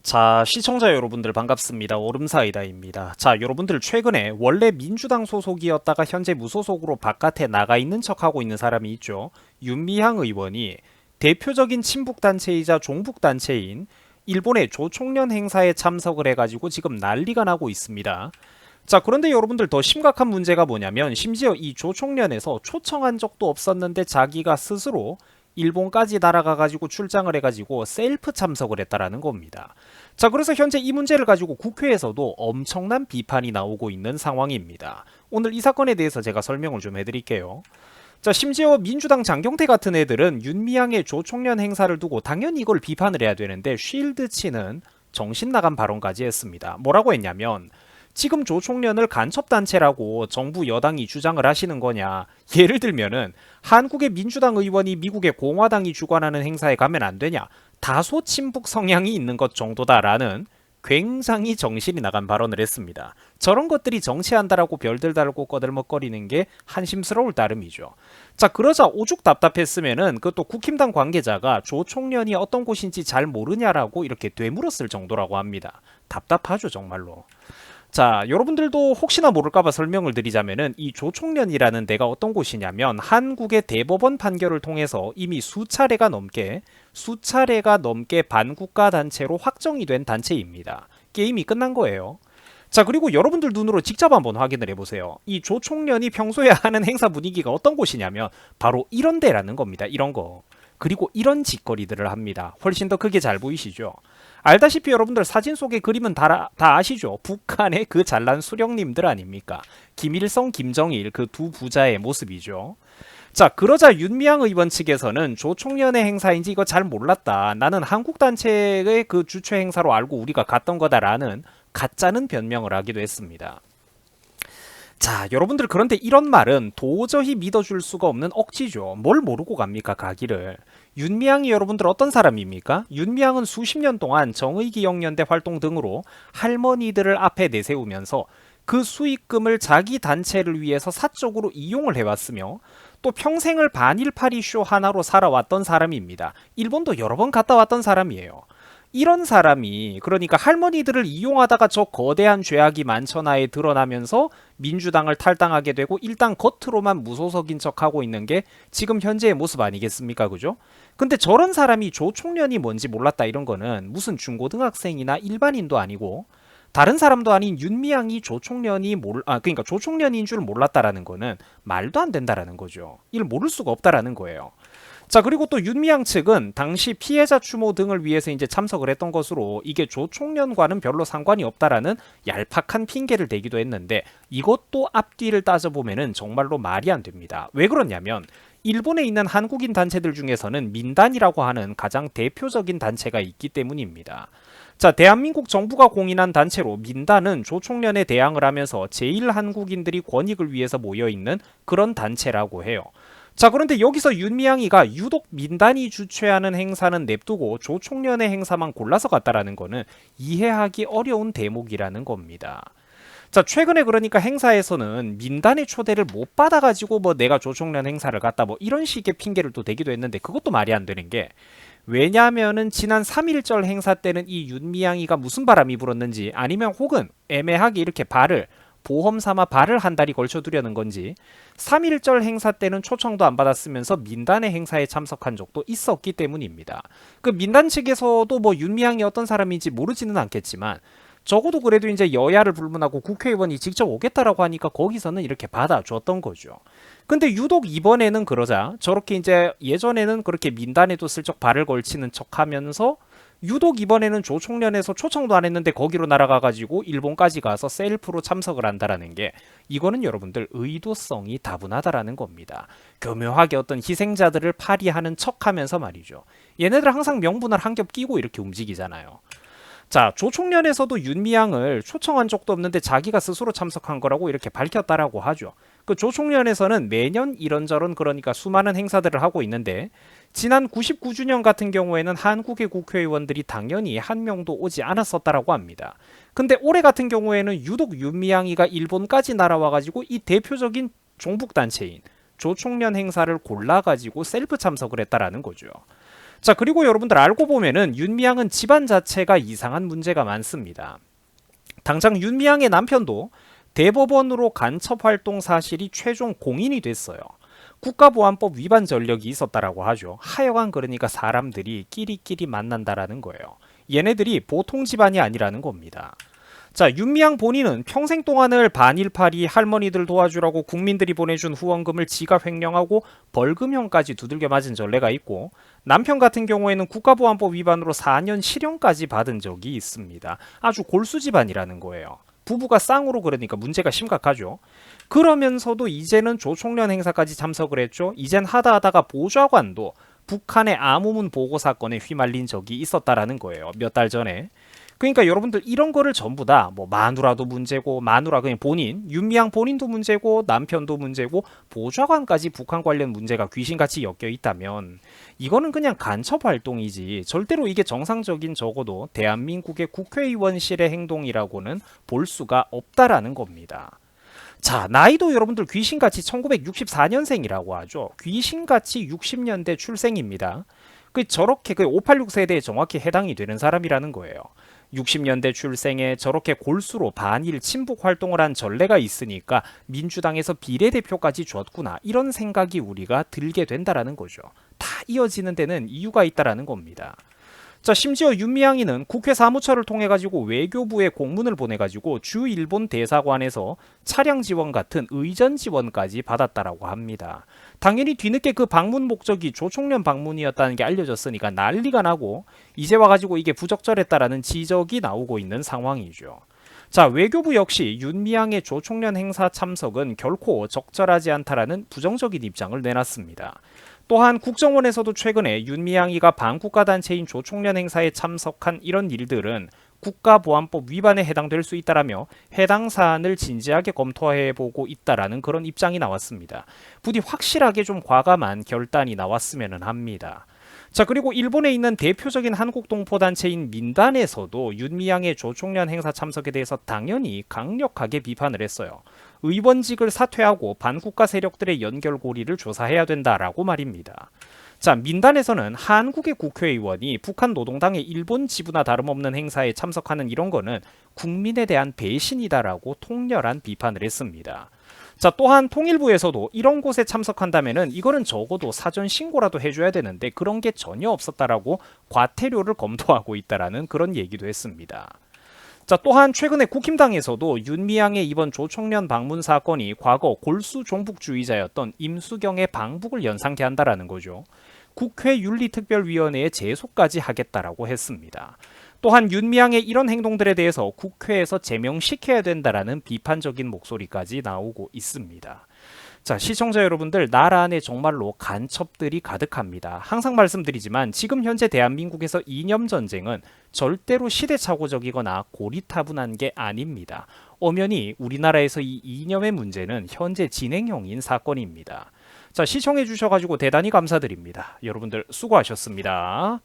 자, 시청자 여러분들 반갑습니다. 오름사이다입니다. 자, 여러분들 최근에 원래 민주당 소속이었다가 현재 무소속으로 바깥에 나가 있는 척하고 있는 사람이 있죠. 윤미향 의원이 대표적인 친북단체이자 종북단체인 일본의 조총련 행사에 참석을 해가지고 지금 난리가 나고 있습니다. 자, 그런데 여러분들 더 심각한 문제가 뭐냐면 심지어 이 조총련에서 초청한 적도 없었는데 자기가 스스로 일본까지 날아가가지고 출장을 해가지고 셀프 참석을 했다라는 겁니다. 자, 그래서 현재 이 문제를 가지고 국회에서도 엄청난 비판이 나오고 있는 상황입니다. 오늘 이 사건에 대해서 제가 설명을 좀 해드릴게요. 자, 심지어 민주당 장경태 같은 애들은 윤미향의 조총련 행사를 두고 당연히 이걸 비판을 해야 되는데 쉴드 치는 정신 나간 발언까지 했습니다. 뭐라고 했냐면 지금 조총련을 간첩단체라고 정부 여당이 주장을 하시는 거냐. 예를 들면은 한국의 민주당 의원이 미국의 공화당이 주관하는 행사에 가면 안 되냐. 다소 친북 성향이 있는 것 정도다라는 굉장히 정신이 나간 발언을 했습니다. 저런 것들이 정치한다라고 별들 달고 꺼들먹거리는 게 한심스러울 따름이죠. 자, 그러자 오죽 답답했으면은 그것도 국힘당 관계자가 조총련이 어떤 곳인지 잘 모르냐라고 이렇게 되물었을 정도라고 합니다. 답답하죠, 정말로. 자, 여러분들도 혹시나 모를까봐 설명을 드리자면은 이 조총련이라는 데가 어떤 곳이냐면 한국의 대법원 판결을 통해서 이미 수차례가 넘게 반국가 단체로 확정이 된 단체입니다. 게임이 끝난 거예요. 자, 그리고 여러분들 눈으로 직접 한번 확인을 해보세요. 이 조총련이 평소에 하는 행사 분위기가 어떤 곳이냐면 바로 이런 데라는 겁니다. 이런 거. 그리고 이런 짓거리들을 합니다. 훨씬 더 크게 잘 보이시죠? 알다시피 여러분들 사진 속의 그림은 다 아시죠? 북한의 그 잘난 수령님들 아닙니까? 김일성, 김정일 그 두 부자의 모습이죠. 자, 그러자 윤미향 의원 측에서는 조총련의 행사인지 이거 잘 몰랐다. 나는 한국 단체의 그 주최 행사로 알고 우리가 갔던 거다라는 가짜는 변명을 하기도 했습니다. 자, 여러분들 그런데 이런 말은 도저히 믿어줄 수가 없는 억지죠. 뭘 모르고 갑니까, 가기를. 윤미향이 여러분들 어떤 사람입니까? 윤미향은 수십 년 동안 정의기억연대 활동 등으로 할머니들을 앞에 내세우면서 그 수익금을 자기 단체를 위해서 사적으로 이용을 해왔으며 또 평생을 반일파리 쇼 하나로 살아왔던 사람입니다. 일본도 여러 번 갔다 왔던 사람이에요. 이런 사람이 그러니까 할머니들을 이용하다가 저 거대한 죄악이 만천하에 드러나면서 민주당을 탈당하게 되고 일단 겉으로만 무소속인 척하고 있는 게 지금 현재의 모습 아니겠습니까? 그죠? 근데 저런 사람이 조총련이 뭔지 몰랐다 이런 거는 무슨 중고등학생이나 일반인도 아니고 다른 사람도 아닌 윤미향이 그러니까 조총련인 줄 몰랐다라는 거는 말도 안 된다라는 거죠. 이를 모를 수가 없다라는 거예요. 자, 그리고 또 윤미향 측은 당시 피해자 추모 등을 위해서 이제 참석을 했던 것으로 이게 조총련과는 별로 상관이 없다라는 얄팍한 핑계를 대기도 했는데 이것도 앞뒤를 따져보면은 정말로 말이 안 됩니다. 왜 그러냐면 일본에 있는 한국인 단체들 중에서는 민단이라고 하는 가장 대표적인 단체가 있기 때문입니다. 자, 대한민국 정부가 공인한 단체로 민단은 조총련에 대항을 하면서 제1한국인들이 권익을 위해서 모여있는 그런 단체라고 해요. 자, 그런데 여기서 윤미향이가 유독 민단이 주최하는 행사는 냅두고 조총련의 행사만 골라서 갔다라는 거는 이해하기 어려운 대목이라는 겁니다. 자, 최근에 그러니까 행사에서는 민단의 초대를 못 받아가지고 뭐 내가 조총련 행사를 갔다 뭐 이런 식의 핑계를 또 대기도 했는데 그것도 말이 안 되는 게 왜냐하면은 지난 3.1절 행사 때는 이 윤미향이가 무슨 바람이 불었는지 아니면 혹은 애매하게 이렇게 보험 삼아 발을 한 달이 걸쳐 두려는 건지 3.1절 행사 때는 초청도 안 받았으면서 민단의 행사에 참석한 적도 있었기 때문입니다. 그 민단 측에서도 뭐 윤미향이 어떤 사람인지 모르지는 않겠지만 적어도 그래도 이제 여야를 불문하고 국회의원이 직접 오겠다라고 하니까 거기서는 이렇게 받아줬던 거죠. 근데 유독 이번에는 그러자 저렇게 이제 예전에는 그렇게 민단에도 슬쩍 발을 걸치는 척 하면서 유독 이번에는 조총련에서 초청도 안 했는데 거기로 날아가가지고 일본까지 가서 셀프로 참석을 한다라는 게 이거는 여러분들 의도성이 다분하다라는 겁니다. 교묘하게 어떤 희생자들을 파리하는 척하면서 말이죠. 얘네들 항상 명분을 한 겹 끼고 이렇게 움직이잖아요. 자, 조총련에서도 윤미향을 초청한 적도 없는데 자기가 스스로 참석한 거라고 이렇게 밝혔다라고 하죠. 그 조총련에서는 매년 이런저런 그러니까 수많은 행사들을 하고 있는데 지난 99주년 같은 경우에는 한국의 국회의원들이 당연히 한 명도 오지 않았었다라고 합니다. 근데 올해 같은 경우에는 유독 윤미향이가 일본까지 날아와가지고 이 대표적인 종북단체인 조총련 행사를 골라가지고 셀프 참석을 했다라는 거죠. 자, 그리고 여러분들 알고 보면은 윤미향은 집안 자체가 이상한 문제가 많습니다. 당장 윤미향의 남편도 대법원으로 간첩 활동 사실이 최종 공인이 됐어요. 국가보안법 위반 전력이 있었다라고 하죠. 하여간 그러니까 사람들이 끼리끼리 만난다라는 거예요. 얘네들이 보통 집안이 아니라는 겁니다. 자, 윤미향 본인은 평생 동안을 반일파리 할머니들 도와주라고 국민들이 보내준 후원금을 지가 횡령하고 벌금형까지 두들겨 맞은 전례가 있고, 남편 같은 경우에는 국가보안법 위반으로 4년 실형까지 받은 적이 있습니다. 아주 골수 집안이라는 거예요. 부부가 쌍으로 그러니까 문제가 심각하죠. 그러면서도 이제는 조총련 행사까지 참석을 했죠. 이젠 하다하다가 보좌관도 북한의 암호문 보고 사건에 휘말린 적이 있었다라는 거예요. 몇 달 전에. 그러니까 여러분들 이런 거를 전부 다 뭐 마누라도 문제고, 마누라 그냥 본인, 윤미향 본인도 문제고, 남편도 문제고, 보좌관까지 북한 관련 문제가 귀신같이 엮여 있다면 이거는 그냥 간첩 활동이지 절대로 이게 정상적인 적어도 대한민국의 국회의원실의 행동이라고는 볼 수가 없다라는 겁니다. 자, 나이도 여러분들 귀신같이 1964년생이라고 하죠. 귀신같이 60년대 출생입니다. 저렇게 586 세대에 정확히 해당이 되는 사람이라는 거예요. 60년대 출생에 저렇게 골수로 반일 친북 활동을 한 전례가 있으니까 민주당에서 비례대표까지 줬구나, 이런 생각이 우리가 들게 된다라는 거죠. 다 이어지는 데는 이유가 있다라는 겁니다. 자, 심지어 윤미향이는 국회 사무처를 통해 가지고 외교부에 공문을 보내 가지고 주 일본 대사관에서 차량 지원 같은 의전 지원까지 받았다라고 합니다. 당연히 뒤늦게 그 방문 목적이 조총련 방문이었다는 게 알려졌으니까 난리가 나고, 이제 와가지고 이게 부적절했다라는 지적이 나오고 있는 상황이죠. 자, 외교부 역시 윤미향의 조총련 행사 참석은 결코 적절하지 않다라는 부정적인 입장을 내놨습니다. 또한 국정원에서도 최근에 윤미향이가 반국가단체인 조총련 행사에 참석한 이런 일들은 국가보안법 위반에 해당될 수 있다라며 해당 사안을 진지하게 검토해보고 있다라는 그런 입장이 나왔습니다. 부디 확실하게 좀 과감한 결단이 나왔으면 합니다. 자, 그리고 일본에 있는 대표적인 한국 동포단체인 민단에서도 윤미향의 조총련 행사 참석에 대해서 당연히 강력하게 비판을 했어요. 의원직을 사퇴하고 반국가 세력들의 연결고리를 조사해야 된다라고 말입니다. 자, 민단에서는 한국의 국회의원이 북한 노동당의 일본 지부나 다름없는 행사에 참석하는 이런 거는 국민에 대한 배신이다라고 통렬한 비판을 했습니다. 자, 또한 통일부에서도 이런 곳에 참석한다면은 이거는 적어도 사전 신고라도 해줘야 되는데 그런 게 전혀 없었다라고 과태료를 검토하고 있다라는 그런 얘기도 했습니다. 자, 또한 최근에 국힘당에서도 윤미향의 이번 조총련 방문 사건이 과거 골수 종북주의자였던 임수경의 방북을 연상케 한다라는 거죠. 국회 윤리특별위원회에 제소까지 하겠다라고 했습니다. 또한 윤미향의 이런 행동들에 대해서 국회에서 제명시켜야 된다라는 비판적인 목소리까지 나오고 있습니다. 자, 시청자 여러분들, 나라 안에 정말로 간첩들이 가득합니다. 항상 말씀드리지만 지금 현재 대한민국에서 이념 전쟁은 절대로 시대착오적이거나 고리타분한 게 아닙니다. 엄연히 우리나라에서 이 이념의 문제는 현재 진행형인 사건입니다. 자, 시청해 주셔가지고 대단히 감사드립니다. 여러분들 수고하셨습니다.